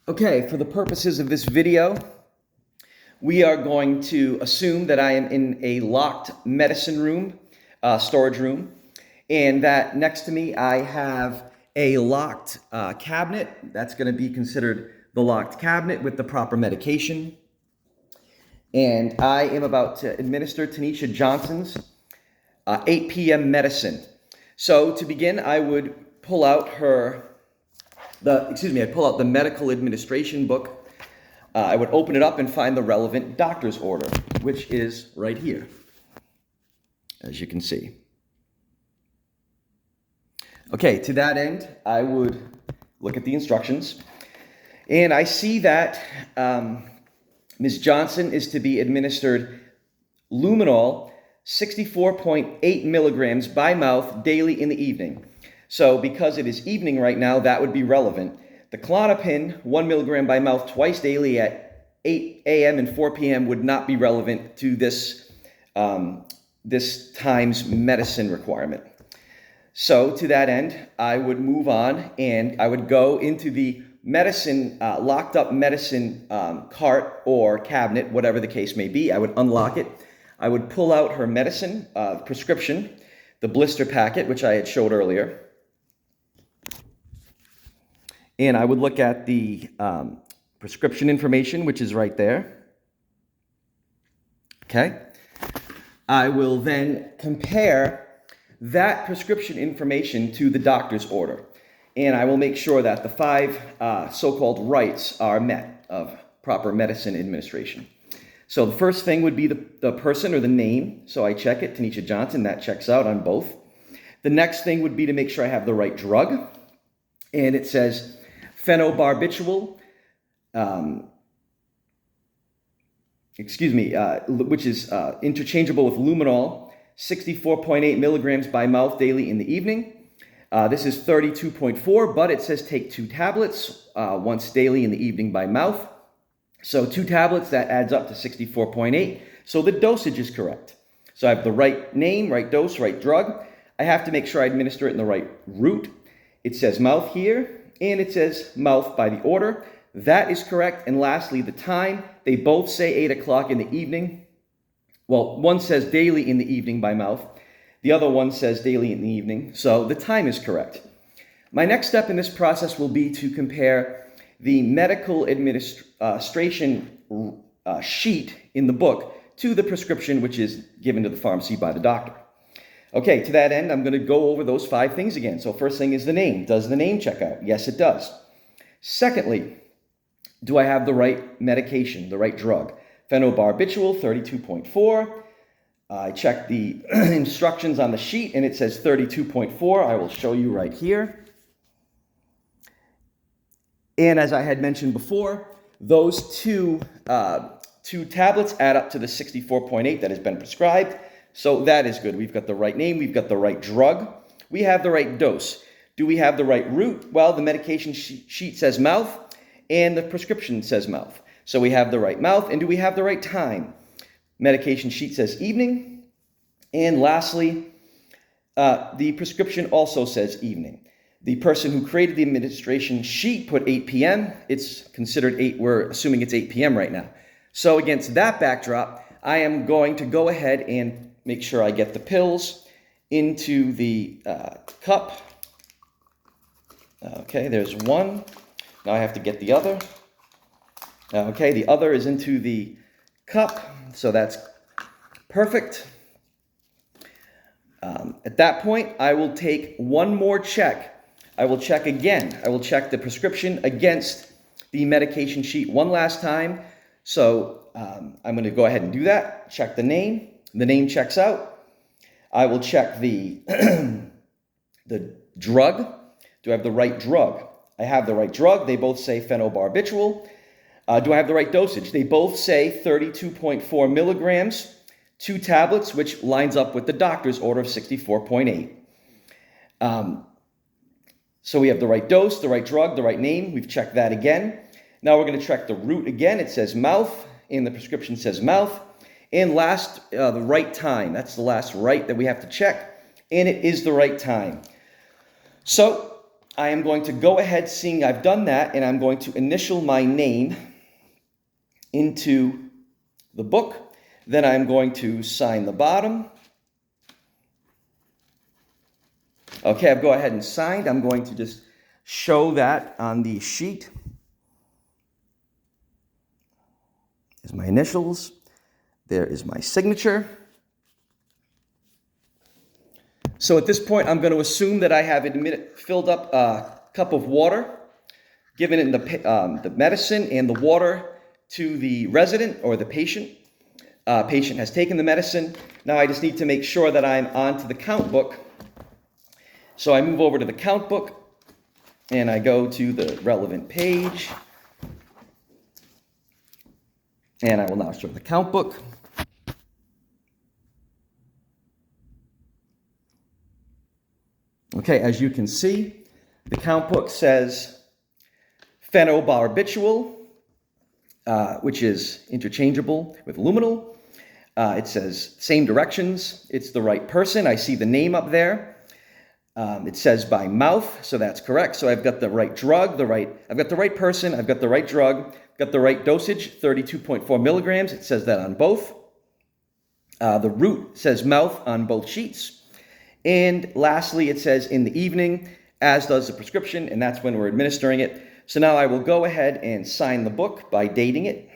Okay, for the purposes of this video, we are going to assume that I am in a locked medicine room, storage room, and that next to me I have a locked cabinet. That's going to be considered the locked cabinet with the proper medication. And I am about to administer Tanisha Johnson's 8 p.m. medicine. So to begin, I would pull out I'd pull out the medical administration book. I would open it up and find the relevant doctor's order, which is right here, as you can see. Okay, to that end, I would look at the instructions, and I see that Ms. Johnson is to be administered luminol 64.8 milligrams by mouth daily in the evening. So because it is evening right now, that would be relevant. The Klonopin, 1 milligram by mouth twice daily at 8 a.m. and 4 p.m. would not be relevant to this time's medicine requirement. So to that end, I would move on and I would go into the medicine, locked up medicine cart or cabinet, whatever the case may be. I would unlock it. I would pull out her medicine prescription, the blister packet, which I had showed earlier. And I would look at the prescription information, which is right there. Okay. I will then compare that prescription information to the doctor's order. And I will make sure that the 5 so-called rights are met of proper medicine administration. So the first thing would be the person or the name. So I check it, Tanisha Johnson, that checks out on both. The next thing would be to make sure I have the right drug. And it says phenobarbital, which is interchangeable with luminol, 64.8 milligrams by mouth daily in the evening. This is 32.4, but it says take 2 tablets once daily in the evening by mouth. So 2 tablets, that adds up to 64.8. So the dosage is correct. So I have the right name, right dose, right drug. I have to make sure I administer it in the right route. It says mouth here, and it says mouth by the order. That is correct. And lastly, the time. They both say 8 o'clock in the evening. Well, one says daily in the evening by mouth. The other one says daily in the evening. So the time is correct. My next step in this process will be to compare the medical administration sheet in the book to the prescription which is given to the pharmacy by the doctor. Okay, to that end, I'm going to go over those 5 things again. So first thing is the name. Does the name check out? Yes, it does. Secondly, do I have the right medication, the right drug? Phenobarbital, 32.4. I checked the instructions on the sheet, and it says 32.4. I will show you right here. And as I had mentioned before, those two tablets add up to the 64.8 that has been prescribed. So that is good. We've got the right name. We've got the right drug. We have the right dose. Do we have the right route? Well, the medication sheet says mouth, and the prescription says mouth. So we have the right mouth. And do we have the right time? Medication sheet says evening. And lastly, the prescription also says evening. The person who created the administration sheet put 8 p.m. It's considered 8. We're assuming it's 8 p.m. right now. So against that backdrop, I am going to go ahead and make sure I get the pills into the cup. Okay, there's one. Now I have to get the other. Okay, the other is into the cup, so that's perfect. At that point, I will take one more check. I will check again. I will check the prescription against the medication sheet one last time. So I'm going to go ahead and do that. Check the name. The name checks out. I will check the drug. Do I have the right drug? I have the right drug. They both say phenobarbital. Do I have the right dosage? They both say 32.4 milligrams, 2 tablets, which lines up with the doctor's order of 64.8. So we have the right dose, the right drug, the right name. We've checked that again. Now we're going to check the route again. It says mouth, and the prescription says mouth. And last, the right time. That's the last right that we have to check, and it is the right time. So I am going to go ahead, seeing I've done that, and I'm going to initial my name into the book. Then I'm going to sign the bottom. Okay, I've go ahead and signed. I'm going to just show that on the sheet. Here's my initials. There is my signature. So at this point, I'm going to assume that I have filled up a cup of water, given it the medicine and the water to the resident or the patient. Patient has taken the medicine. Now I just need to make sure that I'm onto the count book. So I move over to the count book and I go to the relevant page. And I will now show the count book. Okay, as you can see, the count book says phenobarbital, which is interchangeable with luminol. It says same directions. It's the right person. I see the name up there. It says by mouth, so that's correct. So I've got the right drug, I've got the right person, I've got the right drug, got the right dosage, 32.4 milligrams. It says that on both. The route says mouth on both sheets. And lastly, it says in the evening, as does the prescription, and that's when we're administering it. So now I will go ahead and sign the book by dating it.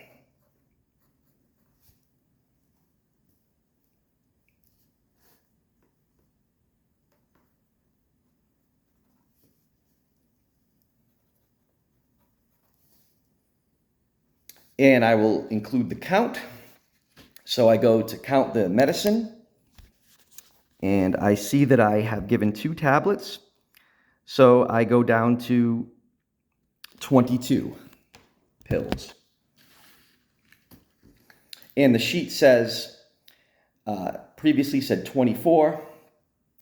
And I will include the count. So I go to count the medicine. And I see that I have given 2 tablets. So I go down to 22 pills. And the sheet says, previously said 24.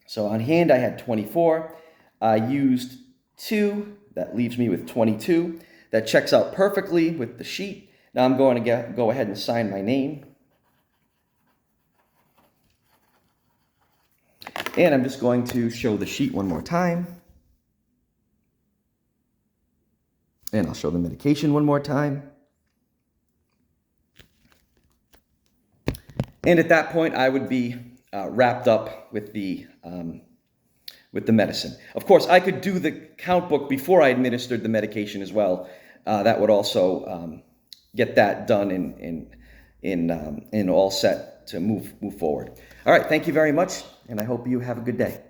So on hand I had 24. I used 2. That leaves me with 22. That checks out perfectly with the sheet. Now I'm going to go ahead and sign my name. And I'm just going to show the sheet one more time. And I'll show the medication one more time. And at that point, I would be wrapped up with the medicine. Of course, I could do the count book before I administered the medication as well. That would also get that done and all set to move forward. All right, thank you very much, and I hope you have a good day.